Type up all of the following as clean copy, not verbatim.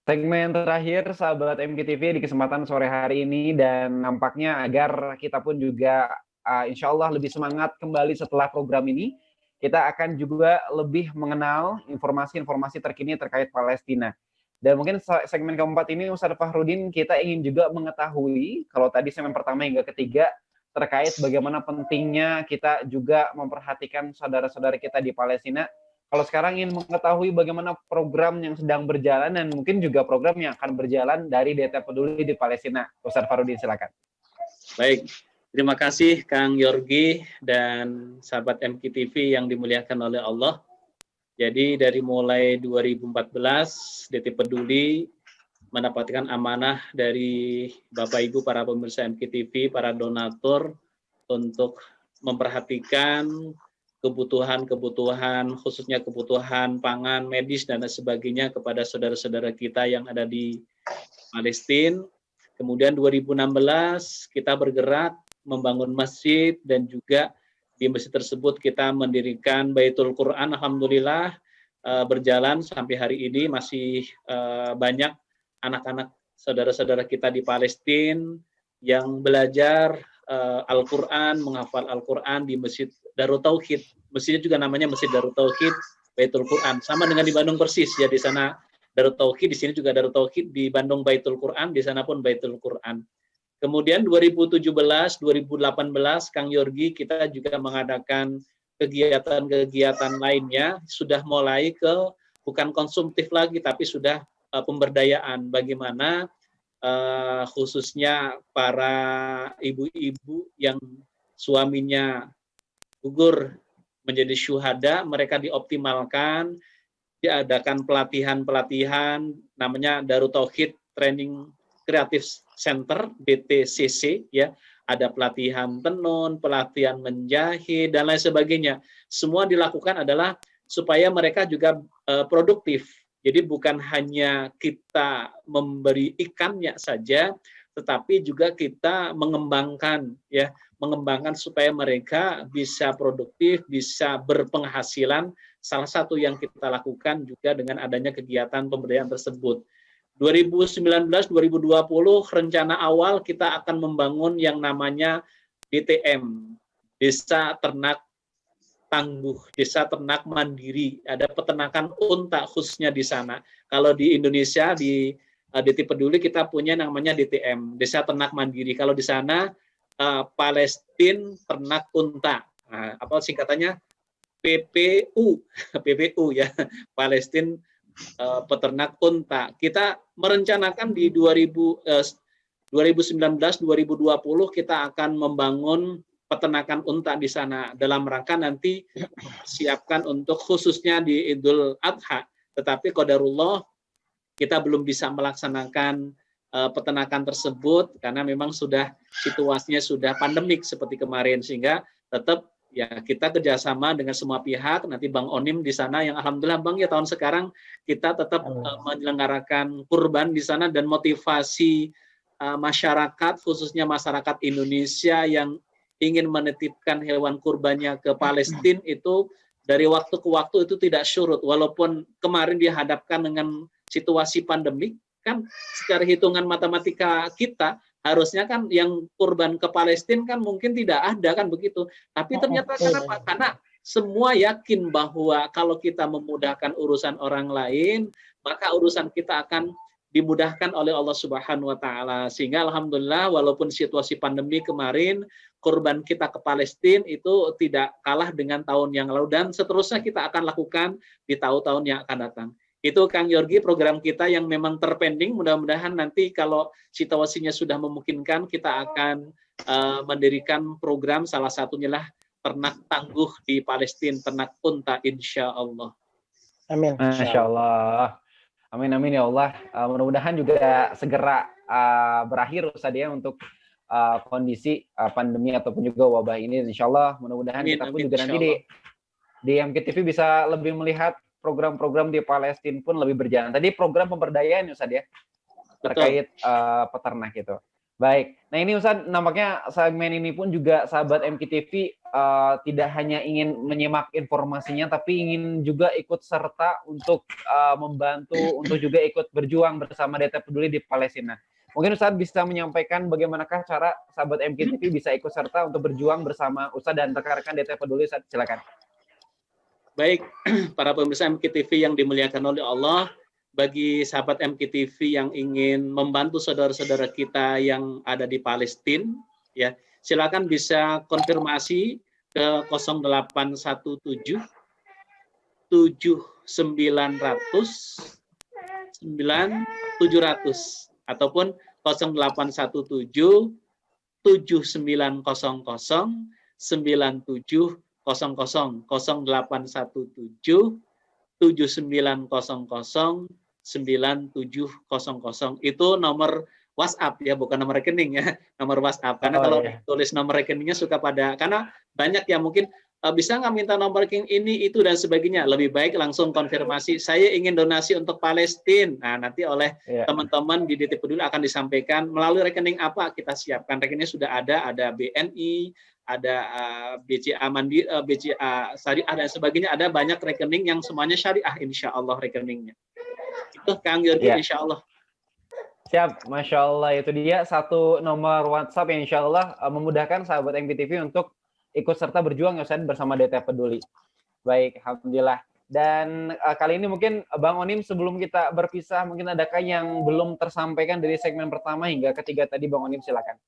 Segmen terakhir sahabat MKTV di kesempatan sore hari ini, dan nampaknya agar kita pun juga insya Allah lebih semangat kembali setelah program ini, kita akan juga lebih mengenal informasi-informasi terkini terkait Palestina. Dan mungkin segmen keempat ini Ustaz Fahrudin, kita ingin juga mengetahui, kalau tadi segmen pertama hingga ketiga terkait bagaimana pentingnya kita juga memperhatikan saudara-saudara kita di Palestina. Kalau sekarang ingin mengetahui bagaimana program yang sedang berjalan dan mungkin juga program yang akan berjalan dari DT Peduli di Palestina. Ustaz Fahrudin, silakan. Baik, terima kasih Kang Yorgi dan sahabat MKTV yang dimuliakan oleh Allah. Jadi dari mulai 2014, DT Peduli mendapatkan amanah dari Bapak Ibu para pemirsa MKTV, para donatur untuk memperhatikan kebutuhan khususnya kebutuhan pangan, medis dan sebagainya kepada saudara-saudara kita yang ada di Palestina. Kemudian 2016 kita bergerak membangun masjid dan juga di masjid tersebut kita mendirikan Baitul Quran. Alhamdulillah berjalan sampai hari ini masih banyak anak-anak saudara-saudara kita di Palestina yang belajar Al-Quran, menghafal Al-Quran di Masjid Darut Tauhid. Masjidnya juga namanya Masjid Darut Tauhid Baitul Quran. Sama dengan di Bandung persis ya, di sana Darut Tauhid, di sini juga Darut Tauhid, di Bandung Baitul Quran, di sana pun Baitul Quran. Kemudian 2017, 2018 Kang Yorgi kita juga mengadakan kegiatan-kegiatan lainnya, sudah mulai ke bukan konsumtif lagi tapi sudah pemberdayaan, bagaimana khususnya para ibu-ibu yang suaminya gugur menjadi syuhada, mereka dioptimalkan, diadakan pelatihan-pelatihan namanya Darut Tauhid Training Creative Center DTCC ya, ada pelatihan tenun, pelatihan menjahit dan lain sebagainya. Semua dilakukan adalah supaya mereka juga produktif. Jadi bukan hanya kita memberi ikannya saja, tetapi juga kita mengembangkan ya, mengembangkan supaya mereka bisa produktif, bisa berpenghasilan. Salah satu yang kita lakukan juga dengan adanya kegiatan pemberdayaan tersebut. 2019-2020 rencana awal kita akan membangun yang namanya DTM, Desa Ternak Tangguh, Desa Ternak Mandiri. Ada peternakan unta khususnya di sana. Kalau di Indonesia di DT Peduli kita punya namanya DTM, Desa Ternak Mandiri. Kalau di sana Palestina Ternak Unta. Nah, apa singkatannya? PPU, PPU ya, Palestina Peternak Unta. Kita merencanakan di 2019-2020 kita akan membangun peternakan unta di sana dalam rangka nanti siapkan untuk khususnya di Idul Adha. Tetapi qadarullah kita belum bisa melaksanakan peternakan tersebut karena memang sudah situasinya sudah pandemik seperti kemarin, sehingga tetap ya kita kerjasama dengan semua pihak. Nanti Bang Onim di sana yang alhamdulillah Bang ya tahun sekarang kita tetap menyelenggarakan kurban di sana, dan motivasi masyarakat khususnya masyarakat Indonesia yang ingin menitipkan hewan kurbannya ke Palestina itu dari waktu ke waktu itu tidak surut, walaupun kemarin dihadapkan dengan situasi pandemik kan, secara hitungan matematika kita harusnya kan yang kurban ke Palestina kan mungkin tidak ada kan begitu, tapi ternyata kenapa? Karena semua yakin bahwa kalau kita memudahkan urusan orang lain maka urusan kita akan dimudahkan oleh Allah Subhanahu wa taala. Sehingga alhamdulillah walaupun situasi pandemi kemarin kurban kita ke Palestina itu tidak kalah dengan tahun yang lalu, dan seterusnya kita akan lakukan di tahun-tahun yang akan datang. Itu Kang Yorgi program kita yang memang terpending. Mudah-mudahan nanti kalau situasinya sudah memungkinkan kita akan mendirikan program, salah satunya lah ternak tangguh di Palestina, ternak unta insya Allah. Amin. Masya Allah. Amin amin ya Allah. Mudah-mudahan juga segera berakhir Ustaz ya untuk kondisi pandemi ataupun juga wabah ini. Insya Allah mudah-mudahan kita pun juga nanti di MKTV bisa lebih melihat program-program di Palestina pun lebih berjalan. Tadi program pemberdayaan Ustaz ya terkait peternak itu. Baik. Nah ini Ustadz, nampaknya segmen ini pun juga sahabat MKTV tidak hanya ingin menyimak informasinya, tapi ingin juga ikut serta untuk membantu, untuk juga ikut berjuang bersama DT Peduli di Palestina. Mungkin Ustadz bisa menyampaikan bagaimanakah cara sahabat MKTV bisa ikut serta untuk berjuang bersama Ustadz dan rekan-rekan DT Peduli, Ustadz, silakan. Baik, para pemirsa MKTV yang dimuliakan oleh Allah, bagi sahabat MKTV yang ingin membantu saudara-saudara kita yang ada di Palestina, ya, silakan bisa konfirmasi ke 0817 7900 9700 ataupun 0817 7900 9700 0817 7900 9700 itu nomor WhatsApp ya, bukan nomor rekening ya, nomor WhatsApp. Karena kalau tulis nomor rekeningnya suka pada, karena banyak yang mungkin bisa nggak minta nomor rekening ini, itu, dan sebagainya. Lebih baik langsung konfirmasi, saya ingin donasi untuk Palestina. Nah, nanti oleh teman-teman di DT Peduli akan disampaikan melalui rekening apa kita siapkan. Rekeningnya sudah ada BNI, ada BCA Mandiri, BCA Syariah, dan sebagainya. Ada banyak rekening yang semuanya syariah, insya Allah rekeningnya. Itu Kang Yorgi, insya Allah. Siap, Masya Allah. Itu dia satu nomor WhatsApp yang insya Allah memudahkan sahabat MKTV untuk ikut serta berjuang ya Ustaz bersama DT Peduli. Baik, Alhamdulillah. Dan kali ini mungkin Bang Onim, sebelum kita berpisah, mungkin adakah yang belum tersampaikan dari segmen pertama hingga ketiga tadi, Bang Onim, silakan.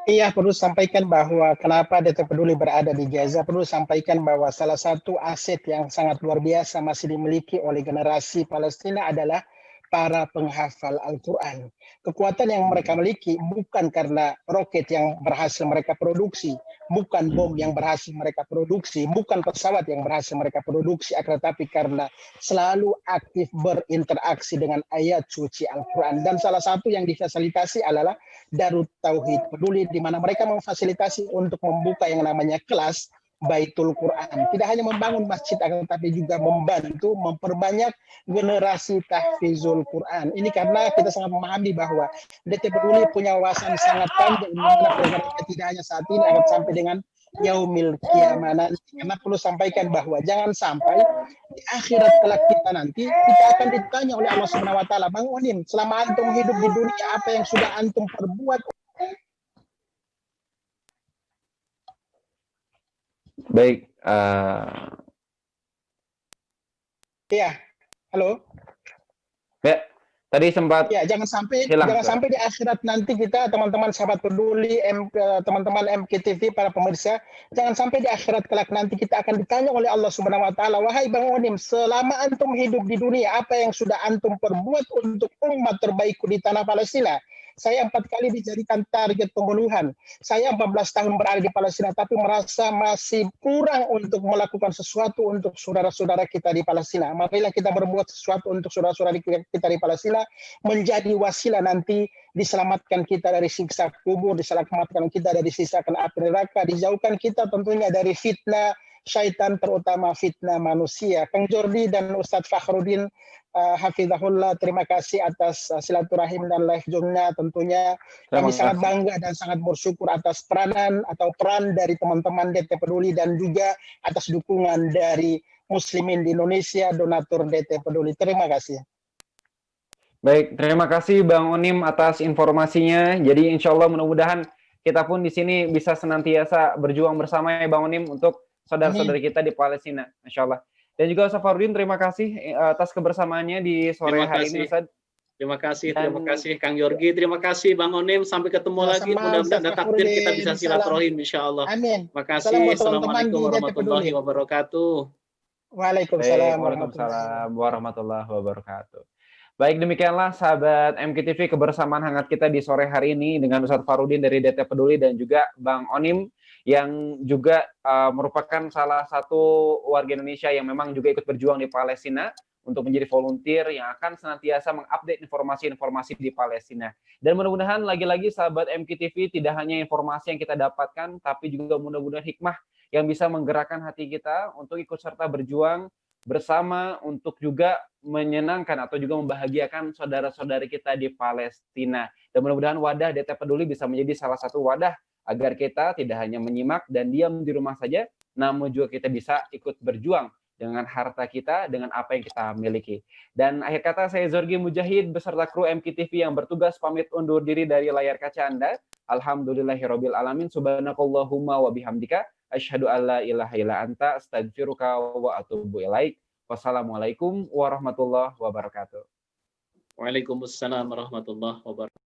Iya, perlu sampaikan bahwa kenapa DT Peduli berada di Gaza, perlu sampaikan bahwa salah satu aset yang sangat luar biasa masih dimiliki oleh generasi Palestina adalah para penghafal Al-Quran. Kekuatan yang mereka miliki bukan karena roket yang berhasil mereka produksi, bukan bom yang berhasil mereka produksi, bukan pesawat yang berhasil mereka produksi, akan tetapi karena selalu aktif berinteraksi dengan ayat suci Al-Quran. Dan salah satu yang difasilitasi adalah Darut Tauhid Peduli, di mana mereka memfasilitasi untuk membuka yang namanya kelas Baitul Quran. Tidak hanya membangun masjid, akan tetapi juga membantu memperbanyak generasi tahfizul Quran. Ini karena kita sangat memahami bahwa DT Peduli punya wawasan sangat panjang, programnya tidak hanya saat ini, akan sampai dengan yaumil kiamah nanti. Karena perlu sampaikan bahwa jangan sampai di akhirat kelak kita nanti kita akan ditanya oleh Allah Subhanahu wa taala, Bang Onim, selama antum hidup di dunia apa yang sudah antum perbuat? Baik. Iya, halo. Ya, tadi sempat. Ya, jangan sampai di akhirat nanti kita, teman-teman sahabat Peduli, teman-teman MKTV, para pemirsa, jangan sampai di akhirat kelak nanti kita akan ditanya oleh Allah Subhanahu wa taala, wahai Bang Onim, selama antum hidup di dunia apa yang sudah antum perbuat untuk umat terbaikku di tanah Palestina? Saya 4 kali dijadikan target pembunuhan. Saya 14 tahun berada di Palestina, tapi merasa masih kurang untuk melakukan sesuatu untuk saudara-saudara kita di Palestina. Marilah kita berbuat sesuatu untuk saudara-saudara kita di Palestina, menjadi wasilah nanti diselamatkan kita dari siksa kubur, diselamatkan kita dari sisakan api neraka, dijauhkan kita tentunya dari fitnah syaitan, terutama fitnah manusia. Kang Jordi dan Ustadz Fakhruddin, hafizahullah, terima kasih atas silaturahim dan live zoom-nya. Tentunya kami sangat bangga dan sangat bersyukur atas peran dari teman-teman DT Peduli dan juga atas dukungan dari muslimin di Indonesia, donatur DT Peduli. Terima kasih. Baik, terima kasih Bang Onim atas informasinya. Jadi insya Allah mudah-mudahan kita pun di sini bisa senantiasa berjuang bersama ya Bang Onim untuk saudara-saudara kita di Palestina, Masya Allah. Dan juga Ustaz Fakhruddin, terima kasih atas kebersamaannya di sore hari ini, Ustaz. Terima kasih Kang Yorgi, terima kasih Bang Onim, sampai ketemu lagi, mudah-mudahan ada takdir kita bisa silaturahim insya Allah. Amin. Terima kasih, Assalamualaikum warahmatullahi wabarakatuh. Waalaikumsalam warahmatullahi wabarakatuh. Baik, demikianlah sahabat MKTV kebersamaan hangat kita di sore hari ini dengan Ustaz Fakhruddin dari DT Peduli dan juga Bang Onim yang juga merupakan salah satu warga Indonesia yang memang juga ikut berjuang di Palestina untuk menjadi volunteer yang akan senantiasa mengupdate informasi-informasi di Palestina. Dan mudah-mudahan lagi-lagi sahabat MKTV tidak hanya informasi yang kita dapatkan, tapi juga mudah-mudahan hikmah yang bisa menggerakkan hati kita untuk ikut serta berjuang bersama untuk juga menyenangkan atau juga membahagiakan saudara-saudari kita di Palestina. Dan mudah-mudahan wadah DT Peduli bisa menjadi salah satu wadah agar kita tidak hanya menyimak dan diam di rumah saja, namun juga kita bisa ikut berjuang dengan harta kita, dengan apa yang kita miliki. Dan akhir kata, saya Zorgi Mujahid beserta kru MKTV yang bertugas pamit undur diri dari layar kaca Anda. Alhamdulillahirabbil alamin. Subhanakallahumma wa bihamdika asyhadu alla ilaha illa anta astaghfiruka wa atubu ilaik. Wassalamualaikum warahmatullahi wabarakatuh. Waalaikumsalam warahmatullahi wabarakatuh.